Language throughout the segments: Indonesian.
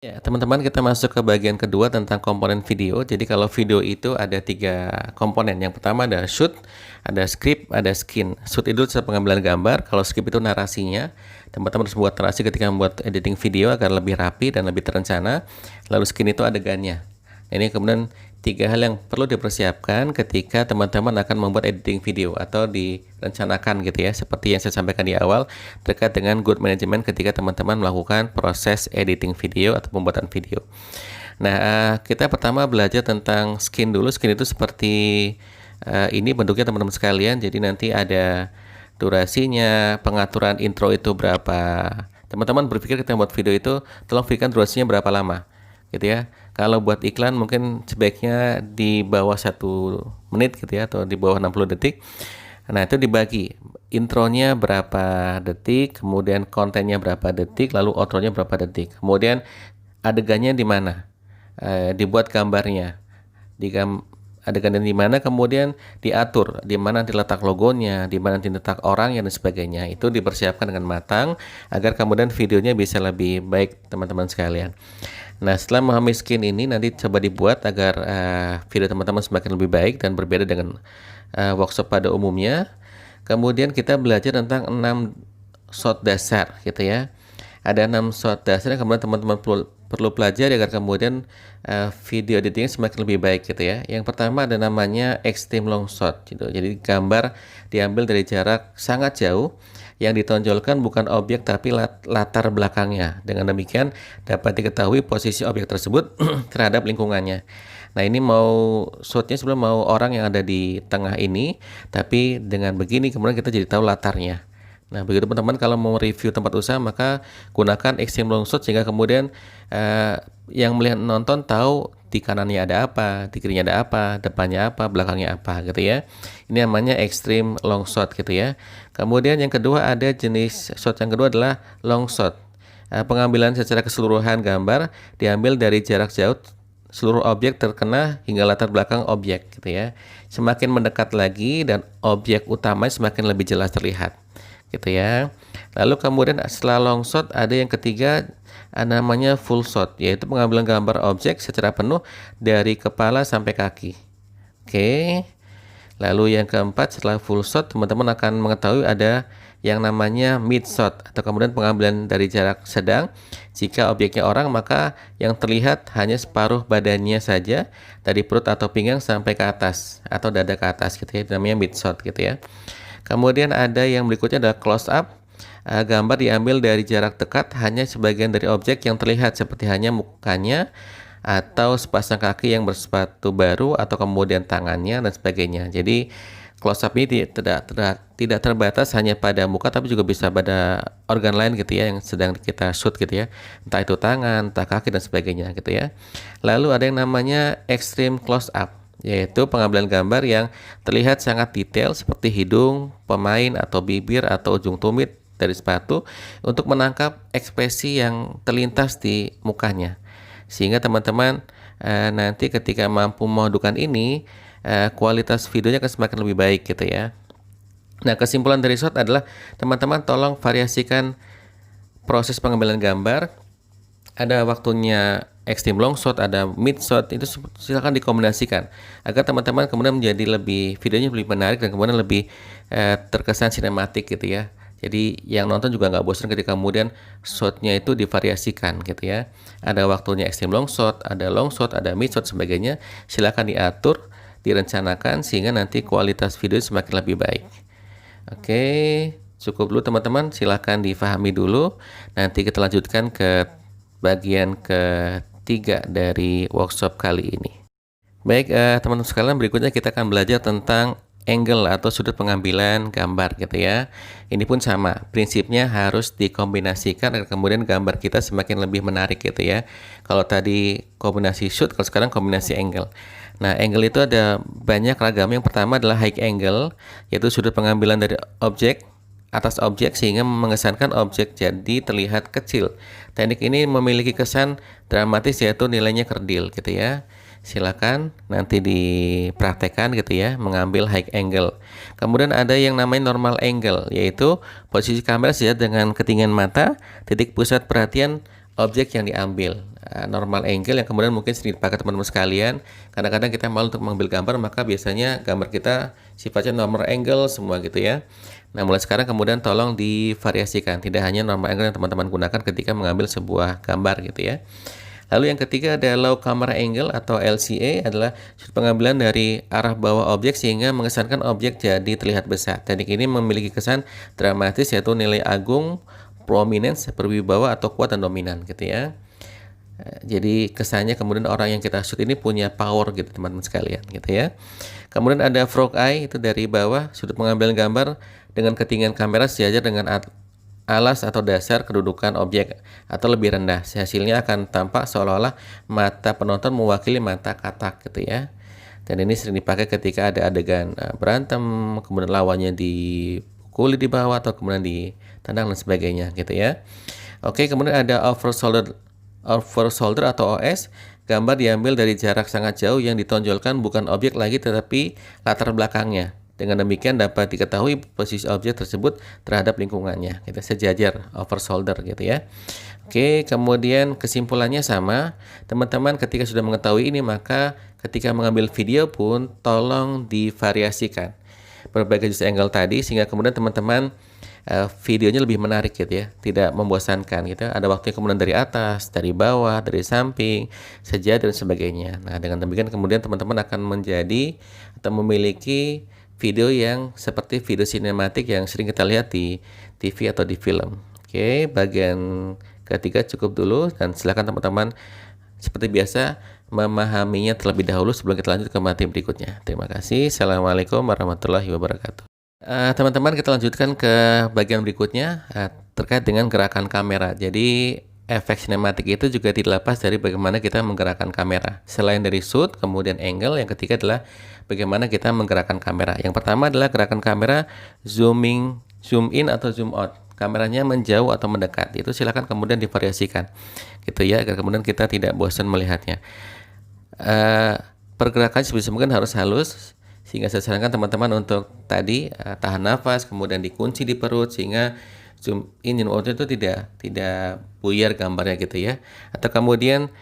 Ya, teman-teman kita masuk ke bagian kedua tentang komponen video. Jadi kalau video itu ada 3 komponen. Yang pertama ada shoot, ada script, ada skin. Shoot itu pengambilan gambar, kalau script itu narasinya. Teman-teman harus buat narasi ketika membuat editing video agar lebih rapi dan lebih terencana. Lalu skin itu adegannya. Ini kemudian 3 hal yang perlu dipersiapkan ketika teman-teman akan membuat editing video atau direncanakan gitu ya, seperti yang saya sampaikan di awal terkait dengan good management ketika teman-teman melakukan proses editing video atau pembuatan video. Nah, kita pertama belajar tentang skin dulu. Skin itu seperti ini bentuknya teman-teman sekalian. Jadi nanti ada durasinya, pengaturan intro itu berapa. Teman-teman berpikir kita membuat video itu, tolong pikirkan durasinya berapa lama gitu ya. Kalau buat iklan mungkin sebaiknya di bawah 1 menit gitu ya, atau di bawah 60 detik. Nah, itu dibagi intronya berapa detik, kemudian kontennya berapa detik, lalu outronya berapa detik, kemudian adegannya di mana, dibuat gambarnya adegannya di mana, kemudian diatur di mana diletak logonya, di mana diletak orang dan sebagainya. Itu dipersiapkan dengan matang agar kemudian videonya bisa lebih baik teman-teman sekalian. Nah, setelah memahami skin ini nanti coba dibuat agar video teman-teman semakin lebih baik dan berbeda dengan workshop pada umumnya. Kemudian kita belajar tentang 6 shot dasar gitu ya. Ada 6 shot dasar yang kemudian teman-teman perlu pelajari agar kemudian video editingnya semakin lebih baik gitu ya. Yang pertama ada namanya extreme long shot gitu. Jadi gambar diambil dari jarak sangat jauh, yang ditonjolkan bukan objek tapi latar belakangnya. Dengan demikian dapat diketahui posisi objek tersebut terhadap lingkungannya. Nah, ini mau shotnya sebelum mau orang yang ada di tengah ini, tapi dengan begini kemudian kita jadi tahu latarnya. Nah, begitu teman-teman kalau mau review tempat usaha maka gunakan extreme long shot sehingga kemudian yang melihat nonton tahu di kanannya ada apa, di kirinya ada apa, depannya apa, belakangnya apa gitu ya. Ini namanya extreme long shot gitu ya. Kemudian yang kedua ada jenis shot yang kedua adalah long shot. Pengambilan secara keseluruhan gambar diambil dari jarak jauh seluruh objek terkena hingga latar belakang objek gitu ya. Semakin mendekat lagi dan objek utama semakin lebih jelas terlihat gitu ya. Lalu kemudian setelah long shot ada yang ketiga namanya full shot, yaitu pengambilan gambar objek secara penuh dari kepala sampai kaki. Oke. Lalu yang keempat setelah full shot teman-teman akan mengetahui ada yang namanya mid shot atau kemudian pengambilan dari jarak sedang. Jika objeknya orang maka yang terlihat hanya separuh badannya saja dari perut atau pinggang sampai ke atas atau dada ke atas gitu ya. Itu namanya mid shot gitu ya. Kemudian ada yang berikutnya adalah close up. Gambar diambil dari jarak dekat hanya sebagian dari objek yang terlihat seperti hanya mukanya atau sepasang kaki yang bersepatu baru atau kemudian tangannya dan sebagainya. Jadi close up ini tidak terbatas hanya pada muka tapi juga bisa pada organ lain gitu ya yang sedang kita shoot gitu ya. Entah itu tangan, entah kaki dan sebagainya gitu ya. Lalu ada yang namanya extreme close up, yaitu pengambilan gambar yang terlihat sangat detail seperti hidung pemain atau bibir atau ujung tumit dari sepatu untuk menangkap ekspresi yang terlintas di mukanya. Sehingga teman-teman nanti ketika mampu memadukan ini, kualitas videonya akan semakin lebih baik gitu ya. Nah, kesimpulan dari shot adalah teman-teman tolong variasikan proses pengambilan gambar. Ada waktunya extreme long shot, ada mid shot, itu silakan dikombinasikan agar teman-teman kemudian menjadi videonya lebih menarik dan kemudian lebih terkesan sinematik gitu ya. Jadi yang nonton juga nggak bosan ketika kemudian shotnya itu divariasikan gitu ya. Ada waktunya extreme long shot, ada mid shot sebagainya. Silakan diatur, direncanakan sehingga nanti kualitas video semakin lebih baik. Oke, cukup dulu teman-teman. Silakan difahami dulu. Nanti kita lanjutkan ke bagian ketiga dari workshop kali ini. Baik, teman-teman sekalian, berikutnya kita akan belajar tentang angle atau sudut pengambilan gambar gitu ya. Ini pun sama, prinsipnya harus dikombinasikan agar kemudian gambar kita semakin lebih menarik gitu ya. Kalau tadi kombinasi shoot, kalau sekarang kombinasi angle. Nah, angle itu ada banyak ragam. Yang pertama adalah high angle, yaitu sudut pengambilan dari objek atas objek sehingga mengesankan objek jadi terlihat kecil. Teknik ini memiliki kesan dramatis yaitu nilainya kerdil gitu ya. Silakan nanti dipraktekkan gitu ya, mengambil high angle. Kemudian ada yang namanya normal angle, yaitu posisi kamera sejajar dengan ketinggian mata, titik pusat perhatian objek yang diambil. Normal angle yang kemudian mungkin sering dipakai teman-teman sekalian. Kadang-kadang kita malu untuk mengambil gambar, maka biasanya gambar kita sifatnya normal angle semua gitu ya. Nah, mulai sekarang kemudian tolong divariasikan, tidak hanya normal angle yang teman-teman gunakan ketika mengambil sebuah gambar gitu ya. Lalu yang ketiga ada low camera angle atau LCA, adalah sudut pengambilan dari arah bawah objek sehingga mengesankan objek jadi terlihat besar. Teknik ini memiliki kesan dramatis, yaitu nilai agung, prominence, berwibawa atau kuat dan dominan gitu ya. Jadi kesannya kemudian orang yang kita shoot ini punya power gitu teman-teman sekalian gitu ya. Kemudian ada frog eye, itu dari bawah, sudut pengambilan gambar dengan ketinggian kamera sejajar dengan alas atau dasar kedudukan objek atau lebih rendah. Hasilnya akan tampak seolah-olah mata penonton mewakili mata katak gitu ya. Dan ini sering dipakai ketika ada adegan berantem, kemudian lawannya dipukuli di bawah atau kemudian ditendang dan sebagainya gitu ya. Oke, kemudian ada over shoulder atau OS, gambar diambil dari jarak sangat jauh yang ditonjolkan bukan objek lagi tetapi latar belakangnya. Dengan demikian dapat diketahui posisi objek tersebut terhadap lingkungannya. Kita sejajar, over shoulder gitu ya. Oke, kemudian kesimpulannya sama. Teman-teman ketika sudah mengetahui ini, maka ketika mengambil video pun tolong divariasikan berbagai jenis angle tadi sehingga kemudian teman-teman videonya lebih menarik gitu ya, tidak membosankan gitu. Ada waktunya kemudian dari atas, dari bawah, dari samping, sejajar dan sebagainya. Nah, dengan demikian kemudian teman-teman akan menjadi atau memiliki video yang seperti video sinematik yang sering kita lihat di TV atau di film. Oke, bagian ketiga cukup dulu dan silakan teman-teman seperti biasa memahaminya terlebih dahulu sebelum kita lanjut ke materi berikutnya. Terima kasih. Assalamualaikum warahmatullahi wabarakatuh. Teman-teman, kita lanjutkan ke bagian berikutnya terkait dengan gerakan kamera. Jadi efek sinematik itu juga tidak lepas dari bagaimana kita menggerakkan kamera. Selain dari shoot, kemudian angle, yang ketiga adalah bagaimana kita menggerakkan kamera. Yang pertama adalah gerakan kamera zoom in atau zoom out. Kameranya menjauh atau mendekat. Itu silakan kemudian divariasikan gitu ya, agar kemudian kita tidak bosan melihatnya. Pergerakan sebisa mungkin harus halus, sehingga saya sarankan teman-teman untuk tadi tahan nafas, kemudian dikunci di perut sehingga zoom in zoom out itu tidak buyar gambarnya gitu ya. Atau kemudian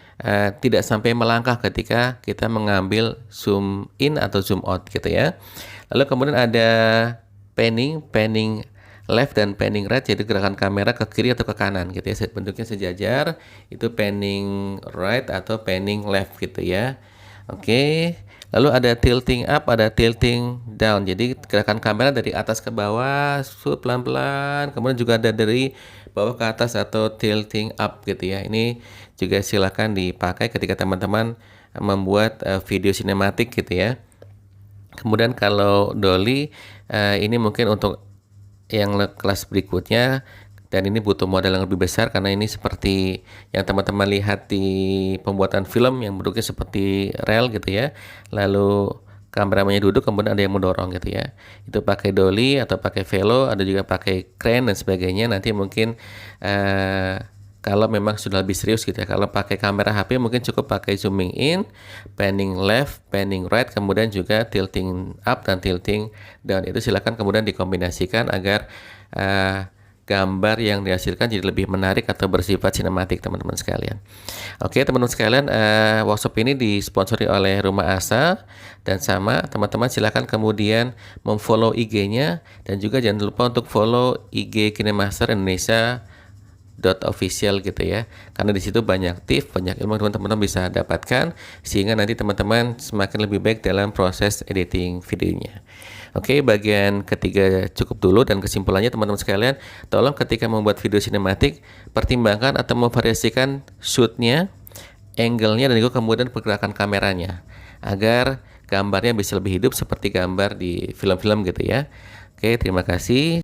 tidak sampai melangkah ketika kita mengambil zoom in atau zoom out gitu ya. Lalu kemudian ada panning left dan panning right, yaitu gerakan kamera ke kiri atau ke kanan gitu ya. Bentuknya sejajar, itu panning right atau panning left gitu ya. Oke. Lalu ada tilting up, ada tilting down. Jadi gerakan kamera dari atas ke bawah, shoot pelan-pelan. Kemudian juga ada dari bawah ke atas atau tilting up gitu ya. Ini juga silakan dipakai ketika teman-teman membuat video sinematik gitu ya. Kemudian kalau dolly, ini mungkin untuk yang kelas berikutnya, dan ini butuh modal yang lebih besar karena ini seperti yang teman-teman lihat di pembuatan film yang bentuknya seperti rel gitu ya. Lalu kameramennya duduk, kemudian ada yang mendorong gitu ya. Itu pakai dolly atau pakai velo, ada juga pakai crane dan sebagainya. Nanti mungkin kalau memang sudah lebih serius gitu ya. Kalau pakai kamera HP mungkin cukup pakai zooming in, panning left, panning right, kemudian juga tilting up dan tilting down. Itu silakan kemudian dikombinasikan agar gambar yang dihasilkan jadi lebih menarik atau bersifat sinematik teman-teman sekalian. Oke teman-teman sekalian, workshop ini disponsori oleh Rumah Asa, dan sama teman-teman silakan kemudian memfollow IG-nya, dan juga jangan lupa untuk follow IG KineMaster Indonesia .official gitu ya, karena di situ banyak tips, banyak ilmu yang teman-teman bisa dapatkan sehingga nanti teman-teman semakin lebih baik dalam proses editing videonya. Oke, bagian ketiga cukup dulu, dan kesimpulannya teman-teman sekalian, tolong ketika membuat video sinematik pertimbangkan atau memvariasikan shootnya, angle-nya, dan juga kemudian pergerakan kameranya agar gambarnya bisa lebih hidup seperti gambar di film-film gitu ya. Oke, terima kasih.